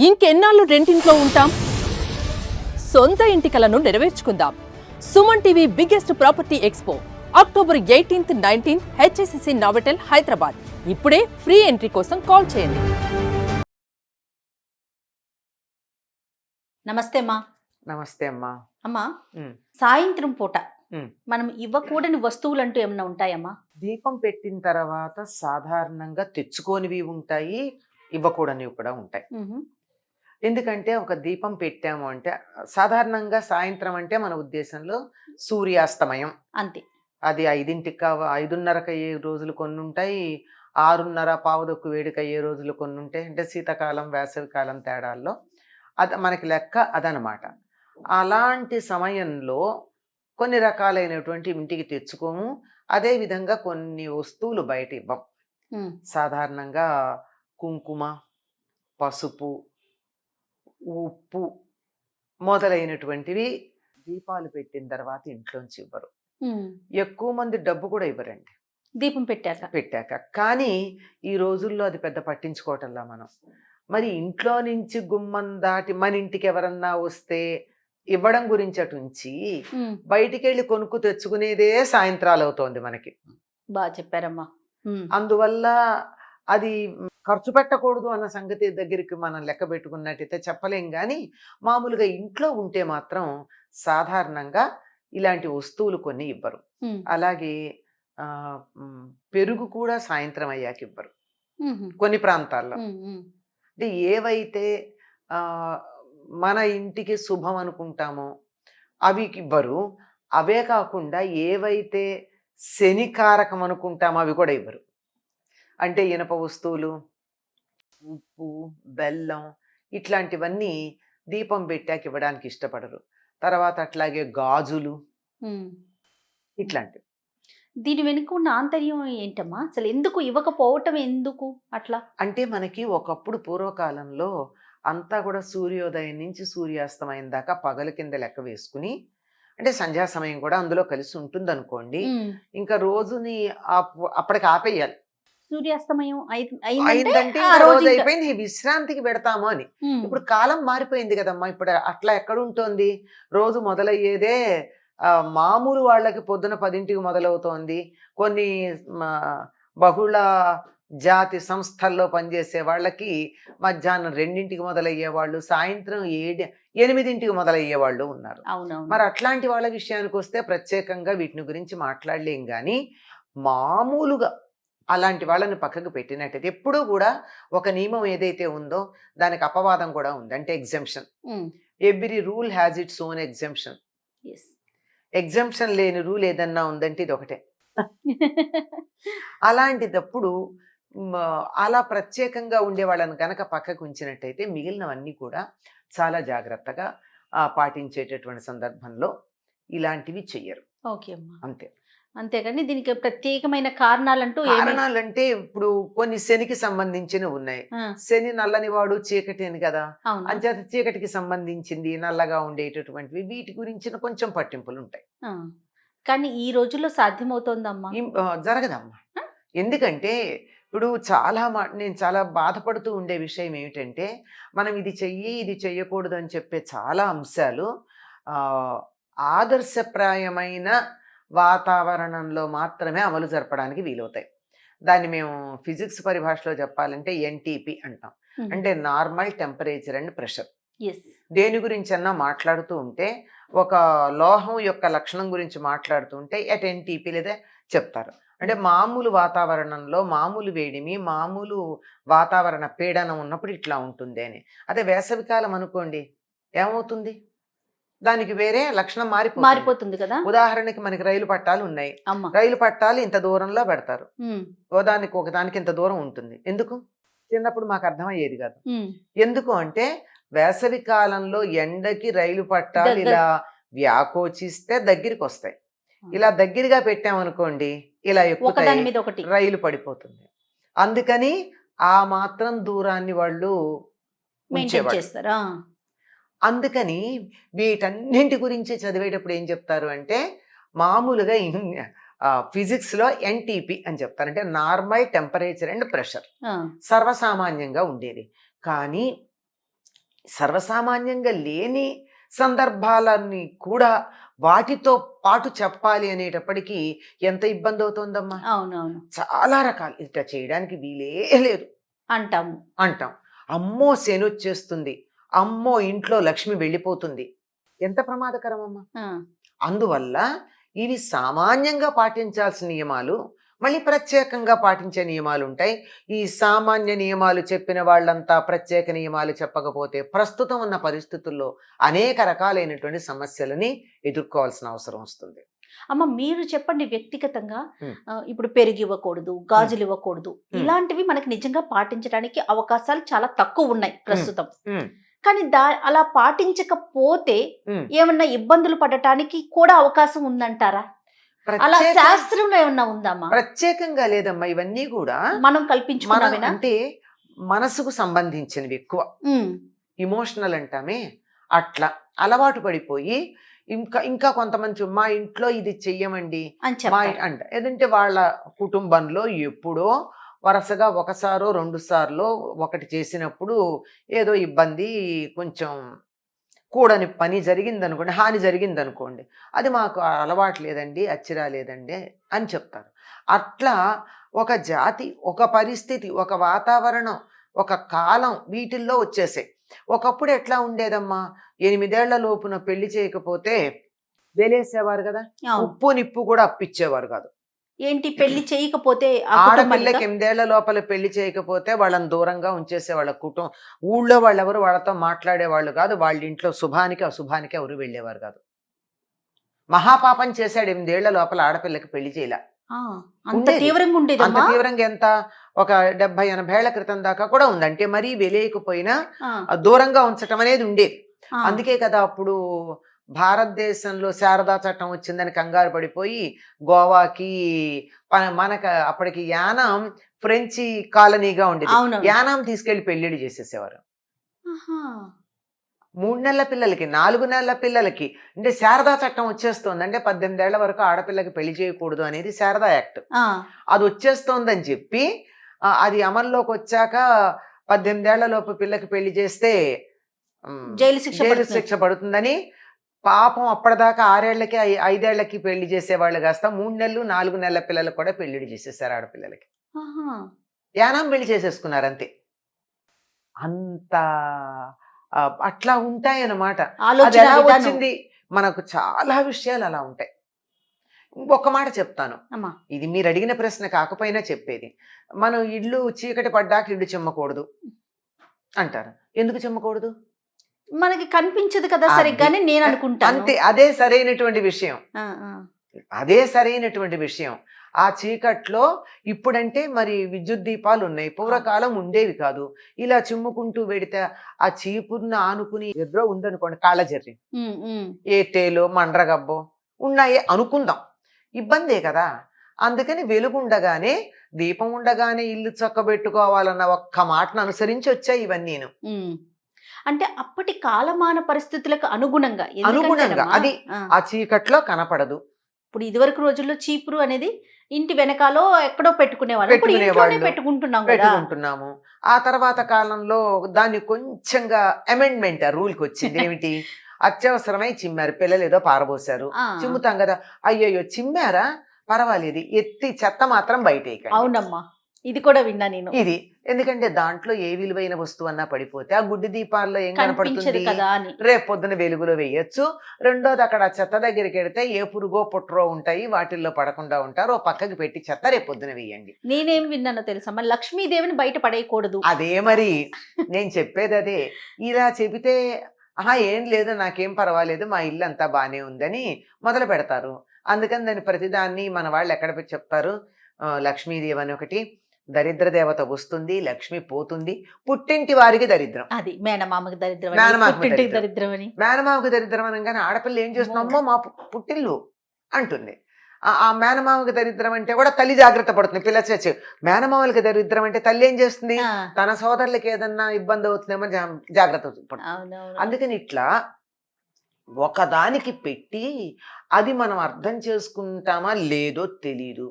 ఇంకెన్నాళ్ళు రెంటింట్లో ఉంటాం? సొంత ఇంటి కలను నెరవేర్చుకుందాం. Suman TV biggest property expo October 18th, 19th HSCC Novotel Hyderabad. ఇప్పుడే ఫ్రీ ఎంట్రీ కోసం కాల్ చేయండి. నమస్తే అమ్మా. నమస్తే అమ్మా. అమ్మా, సాయంత్రం పూట మనం ఇవ్వకూడని వస్తువులు అంటూ ఏమైనా ఉంటాయమ్మా? దీపం పెట్టిన తర్వాత సాధారణంగా తెచ్చుకోనివి ఉంటాయి, ఇవ్వకూడనివి కూడా ఉంటాయి. ఎందుకంటే ఒక దీపం పెట్టాము అంటే సాధారణంగా సాయంత్రం అంటే మన ఉద్దేశంలో సూర్యాస్తమయం అంతే. అది 5:30కి అయ్యే రోజులు కొన్ని ఉంటాయి, 6:30 పావుదొక్కు వేడికి అయ్యే రోజులు కొన్ని ఉంటాయి. అంటే శీతాకాలం వేసవి కాలం తేడాల్లో అది మనకి లెక్క అదనమాట. అలాంటి సమయంలో కొన్ని రకాలైనటువంటి ఇంటికి తెచ్చుకోము. అదేవిధంగా కొన్ని వస్తువులు బయట ఇవ్వం. సాధారణంగా కుంకుమ, పసుపు, ఉప్పు మొదలైనటువంటివి దీపాలు పెట్టిన తర్వాత ఇంట్లోంచి ఇవ్వరు. ఎక్కువ మంది డబ్బు కూడా ఇవ్వరండి దీపం పెట్టాక. కానీ ఈ రోజుల్లో అది పెద్ద పట్టించుకోవటంలా మనం. మరి ఇంట్లో నుంచి గుమ్మం దాటి మన ఇంటికి ఎవరన్నా వస్తే ఇవ్వడం గురించి అటుంచి బయటికి వెళ్ళి కొనుక్కు తెచ్చుకునేదే సాయంత్రాలు అవుతోంది మనకి. బాగా చెప్పారమ్మా. అందువల్ల అది ఖర్చు పెట్టకూడదు అన్న సంగతి దగ్గరికి మనం లెక్క పెట్టుకున్నట్టయితే చెప్పలేం. కానీ మామూలుగా ఇంట్లో ఉంటే మాత్రం సాధారణంగా ఇలాంటి వస్తువులు కొన్ని ఇవ్వరు. అలాగే పెరుగు కూడా సాయంత్రం అయ్యాక ఇవ్వరు కొన్ని ప్రాంతాల్లో. అంటే ఏవైతే మన ఇంటికి శుభం అనుకుంటామో అవి ఇవ్వరు. అవే కాకుండా ఏవైతే శనికారకం అనుకుంటామో అవి కూడా ఇవ్వరు. అంటే ఇనప వస్తువులు, ఉప్పు, బెల్లం ఇట్లాంటివన్నీ దీపం పెట్టాక ఇవ్వడానికి ఇష్టపడరు. తర్వాత అట్లాగే గాజులు ఇట్లాంటివి. దీని వెనుక ఉన్న ఆంతర్యం ఏంటమ్మా? అసలు ఎందుకు ఇవ్వకపోవటం, ఎందుకు అట్లా? అంటే మనకి ఒకప్పుడు పూర్వకాలంలో అంతా కూడా సూర్యోదయం నుంచి సూర్యాస్తమయం దాకా పగల కింద లెక్క వేసుకుని, అంటే సంధ్యా సమయం కూడా అందులో కలిసి ఉంటుంది అనుకోండి. ఇంకా రోజుని అప్పటికి ఆపేయాలి. సూర్యాస్తమయం అయిందంటే రోజు అయిపోయింది, విశ్రాంతికి పెడతాము అని. ఇప్పుడు కాలం మారిపోయింది కదమ్మా. ఇప్పుడు అట్లా ఎక్కడ ఉంటుంది? రోజు మొదలయ్యేదే మామూలు వాళ్ళకి పొద్దున 10ంటికి మొదలవుతోంది. కొన్ని బహుళ జాతి సంస్థల్లో పనిచేసే వాళ్ళకి మధ్యాహ్నం 2ంటికి మొదలయ్యే వాళ్ళు, సాయంత్రం 8ంటికి మొదలయ్యే వాళ్ళు ఉన్నారు. మరి అట్లాంటి వాళ్ళ విషయానికి వస్తే ప్రత్యేకంగా వీటిని గురించి మాట్లాడలేం. కానీ మామూలుగా అలాంటి వాళ్ళని పక్కకు పెట్టినట్టయితే ఎప్పుడూ కూడా ఒక నియమం ఏదైతే ఉందో దానికి అపవాదం కూడా ఉంది. అంటే exemption. Every rule has its own exemption. Exemption లేని రూల్ ఏదన్నా ఉందంటే ఇది ఒకటే. అలాంటిదప్పుడు అలా ప్రత్యేకంగా ఉండే వాళ్ళని కనుక పక్కకు ఉంచినట్టయితే మిగిలినవన్నీ కూడా చాలా జాగ్రత్తగా పాటించేటటువంటి సందర్భంలో ఇలాంటివి చెయ్యరు. ఓకే అమ్మా. అంతే. అంతేగాని దీనికి ప్రత్యేకమైన కారణాలంటూ కారణాలంటే ఇప్పుడు కొన్ని శనికి సంబంధించినవి ఉన్నాయి. శని నల్లని వాడు చీకటి అని కదా, అంచేత చీకటికి సంబంధించింది నల్లగా ఉండేటటువంటివి వీటి గురించిన కొంచెం పట్టింపులు ఉంటాయి. కానీ ఈ రోజుల్లో సాధ్యమవుతోందమ్మా? జరగదమ్మా. ఎందుకంటే ఇప్పుడు నేను చాలా బాధపడుతూ ఉండే విషయం ఏమిటంటే, మనం ఇది చెయ్యి ఇది చెయ్యకూడదు అని చెప్పే చాలా అంశాలు ఆదర్శప్రాయమైన వాతావరణంలో మాత్రమే అమలు జరపడానికి వీలవుతాయి. దాన్ని మేము ఫిజిక్స్ పరిభాషలో చెప్పాలంటే ఎన్టీపీ అంటాం. అంటే నార్మల్ టెంపరేచర్ అండ్ ప్రెషర్. దేని గురించి అన్నా మాట్లాడుతూ ఉంటే, ఒక లోహం యొక్క లక్షణం గురించి మాట్లాడుతూ ఉంటే ఎట్ ఎన్టీపీ లేదా చెప్తారు. అంటే మామూలు వాతావరణంలో మామూలు వేడిమి, మామూలు వాతావరణ పీడనం ఉన్నప్పుడు ఇట్లా ఉంటుంది అని. అదే వేసవికాలం అనుకోండి, ఏమవుతుంది? దానికి వేరే లక్షణం మారిపోతుంది కదా. ఉదాహరణకి మనకి రైలు పట్టాలు ఉన్నాయి. రైలు పట్టాలు ఇంత దూరంలో పెడతారు. ఒకదానికి ఇంత దూరం ఉంటుంది. ఎందుకు? చిన్నప్పుడు మాకు అర్థమయ్యేది కాదు. ఎందుకు అంటే వేసవి కాలంలో ఎండకి రైలు పట్టాలు ఇలా వ్యాకోచిస్తే దగ్గరికి వస్తాయి. ఇలా దగ్గరగా పెట్టామనుకోండి, ఇలా ఎక్కుతాయి, రైలు పడిపోతుంది. అందుకని ఆ మాత్రం దూరాన్ని వాళ్ళు ఉంచేవారు. అందుకని వీటన్నింటి గురించి చదివేటప్పుడు ఏం చెప్తారు అంటే, మామూలుగా ఫిజిక్స్లో ఎన్టీపీ అని చెప్తారు. అంటే నార్మల్ టెంపరేచర్ అండ్ ప్రెషర్, సర్వసామాన్యంగా ఉండేది. కానీ సర్వసామాన్యంగా లేని సందర్భాలని కూడా వాటితో పాటు చెప్పాలి అనేటప్పటికీ ఎంత ఇబ్బంది అవుతుందమ్మా. అవునవును చాలా రకాలు ఇట్లా చేయడానికి వీలే లేదు అంటాము. అంటాం. అమ్మో శనొచ్చేస్తుంది, అమ్మో ఇంట్లో లక్ష్మి వెళ్ళిపోతుంది, ఎంత ప్రమాదకరం అమ్మా. ఆ, అందువల్ల ఇవి సామాన్యంగా పాటించాల్సిన నియమాలు, మళ్ళీ ప్రత్యేకంగా పాటించే నియమాలు ఉంటాయి. ఈ సామాన్య నియమాలు చెప్పిన వాళ్ళంతా ప్రత్యేక నియమాలు చెప్పకపోతే ప్రస్తుతం ఉన్న పరిస్థితుల్లో అనేక రకాలైనటువంటి సమస్యలని ఎదుర్కోవాల్సిన అవసరం వస్తుంది. అమ్మ మీరు చెప్పండి వ్యక్తిగతంగా. ఉమ్. ఇప్పుడు పెరుగు ఇవ్వకూడదు, గాజులు ఇవ్వకూడదు, ఇలాంటివి మనకి నిజంగా పాటించడానికి అవకాశాలు చాలా తక్కువ ఉన్నాయి ప్రస్తుతం. ఉమ్, కానీ అలా పాటించకపోతే ఉమ్. ఏమన్నా ఇబ్బందులు పడటానికి కూడా అవకాశం ఉందంటారా? అలా ప్రత్యేక- శాస్త్రంలో ఏమన్నా ఉందామా? ప్రత్యేకంగా లేదమ్మా, ఇవన్నీ కూడా మనం కల్పించుకున్నామేనా? అంటే మనసుకు సంబంధించినవి ఎక్కువ, ఉమ్, ఇమోషనల్ అంటామే అట్లా అలవాటు పడిపోయి ఇంకా ఇంకా కొంతమంది మా ఇంట్లో ఇది చెయ్యమండి అని మా చెప్పారు. అంట ఏదంటే వాళ్ళ కుటుంబంలో ఎప్పుడో వరుసగా ఒకసారో రెండు సార్లు ఒకటి చేసినప్పుడు ఏదో ఇబ్బంది, కొంచెం కూడని పని జరిగింది అనుకోండి, హాని జరిగింది అనుకోండి, అది మాకు అలవాటు లేదండి, అచ్చిరా లేదండి అని చెప్తారు. అట్లా ఒక జాతి, ఒక పరిస్థితి, ఒక వాతావరణం, ఒక కాలం వీటిల్లో వచ్చేసాయి. ఒకప్పుడు ఎట్లా ఉండేదమ్మా, 8 ఏళ్ల లోపున పెళ్లి చేయకపోతే వెలేసేవారు కదా, అవును. ఉప్పు నిప్పు కూడా అప్పిచ్చేవారు కాదు. ఏంటి పెళ్లి చేయకపోతే ఆ ఆడపిల్లకి కుటుంబానికా? 8 ఏళ్ల లోపల పెళ్లి చేయకపోతే వాళ్ళని దూరంగా ఉంచేసే వాళ్ళ కుటుంబం, ఊళ్ళో వాళ్ళెవరు వాళ్ళతో మాట్లాడేవాళ్ళు కాదు, వాళ్ళ ఇంట్లో శుభానికి అశుభానికి ఎవరు వెళ్ళేవారు కాదు. మహాపాపం చేశాడు, 8 ఏళ్ల లోపల ఆడపిల్లకి పెళ్లి చేయలే. ఆ, అంత ఉండేది. తీవ్రంగా అంత ఉండేదమ్మా. తీవ్రంగా ఎంత, ఒక 70-80 ఏళ్ల క్రితం దాకా కూడా ఉంది. అంటే మరీ వెలేయకపోయినా ఆ, దూరంగా ఉంచటం అనేది ఉండేది. ఆ, అందుకే కదా అప్పుడు భారతదేశంలో శారదా చట్టం వచ్చిందని కంగారు పడిపోయి గోవాకి, మనకు అప్పటికి యానాం ఫ్రెంచి కాలనీగా ఉండేది, అవునవును. యానాం తీసుకెళ్లి పెళ్లిళ్ళు చేసేసేవారు. ఆహా. 3 నెలల పిల్లలకి, 4 నెలల పిల్లలకి. అంటే శారదా చట్టం వచ్చేస్తోంది, అంటే 18 ఏళ్ల వరకు ఆడపిల్లకి పెళ్లి చేయకూడదు అనేది శారదా యాక్ట్. ఆ, అది వచ్చేస్తోందని చెప్పి అది అమల్లోకి వచ్చాక 18 ఏళ్ల లోపు పిల్లకి పెళ్లి చేస్తే జైలు శిక్ష జైలు పడుతుంది. శిక్ష పడుతుందని పాపం అప్పటిదాకా 6 ఏళ్లకి 5 ఏళ్లకి పెళ్లి చేసేవాళ్ళు కాస్త 3 నెలలు 4 నెలల పిల్లలకు కూడా పెళ్లిళ్ళు చేసేసారు ఆడపిల్లలకి. ఆహా. యానాం పెళ్లి చేసేసుకున్నారు అంతే. అంత అట్లా ఉంటాయన్నమాట. అది ఆలోచన ఎలా విధానం. వచ్చింది, మనకు చాలా విషయాలు అలా ఉంటాయి. ఒక మాట చెప్తాను, అమ్మా. ఇది మీరు అడిగిన ప్రశ్న కాకపోయినా చెప్పేది. మనం ఇల్లు చీకటి పడ్డాక ఇల్లు చిమ్మకూడదు అంటారు. ఎందుకు చిమ్మకూడదు? మనకి కనిపించదు కదా సరిగ్గానే నేను అనుకుంటాను. అంతే, అదే సరైనటువంటి విషయం. ఆ, ఆ. అదే సరైనటువంటి విషయం. ఆ చీకట్లో ఇప్పుడంటే మరి విద్యుత్ దీపాలు ఉన్నాయి, పూర్వకాలం ఉండేవి కాదు. ఇలా చిమ్ముకుంటూ వెడితే ఆ చీపుర్ని ఆనుకుని ఎదురో ఉందనుకోండి కాళ్ళజర్రి, ఉమ్, ఉమ్. ఏటేలో మండ్రగబ్బో ఉన్నాయే అనుకుందాం, ఇబ్బందే కదా. అందుకని వెలుగుండగానే, దీపం ఉండగానే ఇల్లు చక్కబెట్టుకోవాలన్న ఒక్క మాటను అనుసరించి వచ్చాయి ఇవన్నీ. ఉమ్. అంటే అప్పటి కాలమాన పరిస్థితులకు అనుగుణంగా అనుగుణంగా ఎందుకంటేనమ్మా, అది ఆ, ఆ చీకట్లో కనపడదు. ఇప్పుడు ఇదివరకు రోజుల్లో చీపురు అనేది ఇంటి వెనకాలో ఎక్కడో పెట్టుకునేవాళ్ళు. ఇప్పుడు ఇంట్లోనే పెట్టుకునేవాళ్ళు. పెట్టుకుంటున్నాం కదా. పెట్టుకుంటున్నాము. ఆ తర్వాత కాలంలో దాన్ని కొంచెంగా అమెండ్మెంట్ రూల్కి వచ్చింది. ఏమిటి, అత్యవసరమై చిమ్మారు, పిల్లలు ఏదో పారబోసారు, ఆ, చిమ్ముతాం కదా, అయ్యయ్యో చిమ్మారా పర్వాలేదు, ఎత్తి చెత్త మాత్రం బయట. అవునమ్మా, ఇది కూడా విన్నా నేను. ఇది ఎందుకంటే దాంట్లో ఏ విలువైన వస్తువు అన్నా పడిపోతే ఆ గుడ్డి దీపాల్లో ఏం కనిపించదు కనపడుతుంది, కదా అని. రేపు పొద్దున వెలుగులో వేయొచ్చు. రెండోది, అక్కడ చెత్త దగ్గరికి వెడితే ఏ పురుగో పుట్రో ఉంటాయి, వాటిల్లో పడకుండా ఉంటారు, ఓ పక్కకి పెట్టి చెత్త రేపు పొద్దున వేయండి. నేనేం విన్నానో తెలుసమ్మా, లక్ష్మీదేవిని బయట పడేయకూడదు. అదే మరి నేను చెప్పేది అదే. ఇలా చెబితే ఏం లేదు, నాకేం పర్వాలేదు, మా ఇల్లు అంతా బానే ఉందని మొదలు పెడతారు. అందుకని దాని ప్రతిదాన్ని మన వాళ్ళు ఎక్కడ పెట్టి చెప్తారు, లక్ష్మీదేవి అని ఒకటి, దరిద్ర దేవత వస్తుంది, లక్ష్మి పోతుంది, పుట్టింటి వారికి దరిద్రం. అది మేనమామకి దరిద్రం అని, మేనమామకి పుట్టింటికి దరిద్రం. దరిద్రం అని. మేనమామకు దరిద్రం అనగానే ఆడపిల్ల ఏం చేస్తున్నామో మా పుట్టిల్లు అంటుంది. ఆ మేనమామకి దరిద్రం అంటే కూడా తల్లి జాగ్రత్త పడుతుంది, పిల్ల చచ్చి. మేనమామలకి దరిద్రం అంటే తల్లి ఏం చేస్తుంది, ఆ, తన సోదరులకి ఏదన్నా ఇబ్బంది అవుతుందేమో జాగ్రత్త పడుతుంది. అవునవును. అందుకని ఇట్లా ఒకదానికి పెట్టి అది మనం అర్థం చేసుకుంటామా లేదో తెలీదు.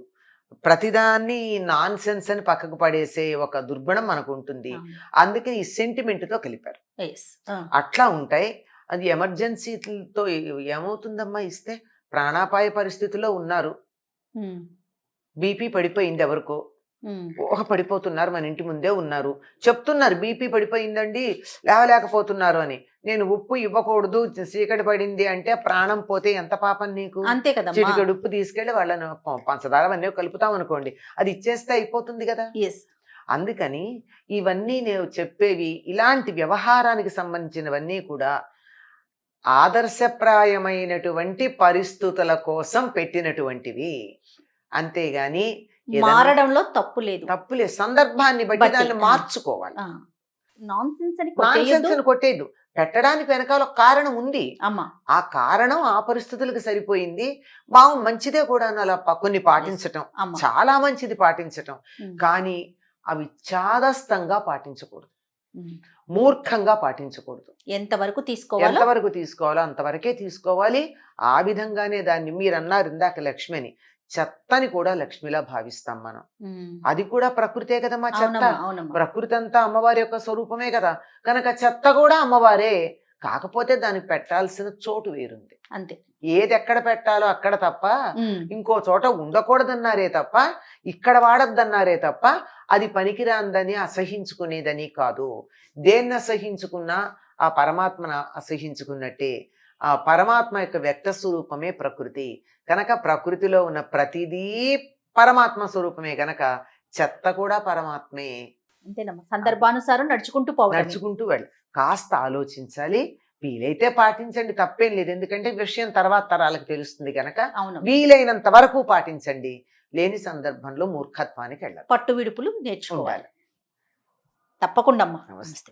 ప్రతిదాన్ని నాన్ సెన్స్ అని పక్కకు పడేసే ఒక దుర్గుణం మనకు ఉంటుంది. అందుకే ఈ సెంటిమెంట్ తో కలిపారు. అట్లా ఉంటాయి. అది ఎమర్జెన్సీతో ఏమవుతుందమ్మా ఇస్తే ప్రాణాపాయ పరిస్థితిలో ఉన్నారు, బీపీ పడిపోయింది ఎవరికో, ఊహ పడిపోతున్నారు, మన ఇంటి ముందే ఉన్నారు, చెప్తున్నారు బీపీ పడిపోయిందండి లేవలేకపోతున్నారు అని. నేను ఉప్పు ఇవ్వకూడదు, చీకటి పడింది అంటే ప్రాణం పోతే ఎంత పాపం నీకు? అంతే కదా. చిటికెడు ఉప్పు తీసుకెళ్లి వాళ్ళని పంచదార అవన్నీ కలుపుతాం అనుకోండి, అది ఇచ్చేస్తే అయిపోతుంది కదా. అందుకని ఇవన్నీ నేను చెప్పేవి ఇలాంటి వ్యవహారానికి సంబంధించినవన్నీ కూడా ఆదర్శప్రాయమైనటువంటి పరిస్థితుల కోసం పెట్టినటువంటివి. అంతేగాని మారడంలో తప్పు లేదు. సందర్భాన్ని బట్టి దాన్ని మార్చుకోవాలి. నాన్సెన్స్ అని కొట్టేదు. పెట్టడానికి వెనకాల ఒక కారణం ఉంది. ఆ కారణం ఆ పరిస్థితులకు సరిపోయింది. మంచిదే కూడా అలా కొన్ని పాటించటం చాలా మంచిది పాటించటం. కానీ అవి చాదస్తంగా పాటించకూడదు, మూర్ఖంగా పాటించకూడదు. ఎంతవరకు తీసుకోవాలో అంతవరకే తీసుకోవాలి. ఆ విధంగానే దాన్ని మీరన్నారు ఇందాక లక్ష్మి అని, చెత్తని కూడా లక్ష్మిలా భావిస్తాం మనం. అది కూడా ప్రకృతే కదమ్మా చెత్త. ప్రకృతి అంతా అమ్మవారి యొక్క స్వరూపమే కదా, కనుక చెత్త కూడా అమ్మవారే. కాకపోతే దానికి పెట్టాల్సిన చోటు వేరుంది. అంతే. ఏది ఎక్కడ పెట్టాలో అక్కడ తప్ప ఇంకో చోట ఉండకూడదన్నారే తప్ప, ఇక్కడ వాడద్దన్నారే తప్ప, అది పనికిరాందని అసహించుకునేదని కాదు. దేన్ని అసహించుకున్నా ఆ పరమాత్మను అసహించుకున్నట్టే. ఆ పరమాత్మ యొక్క వ్యక్త స్వరూపమే ప్రకృతి. కనుక ప్రకృతిలో ఉన్న ప్రతిదీ పరమాత్మ స్వరూపమే గనక చెత్త కూడా పరమాత్మే. అంతేనమ్మా. సందర్భానుసారం నడుచుకుంటూ వెళ్ళి కాస్త ఆలోచించాలి. వీలైతే పాటించండి, తప్పేం లేదు. ఎందుకంటే విషయం తర్వాత తరాలకు తెలుస్తుంది కనుక వీలైనంత వరకు పాటించండి. లేని సందర్భంలో మూర్ఖత్వానికి వెళ్ళాలి. పట్టు విడుపులు నేర్చుకోవాలి తప్పకుండా అమ్మా. నమస్తే.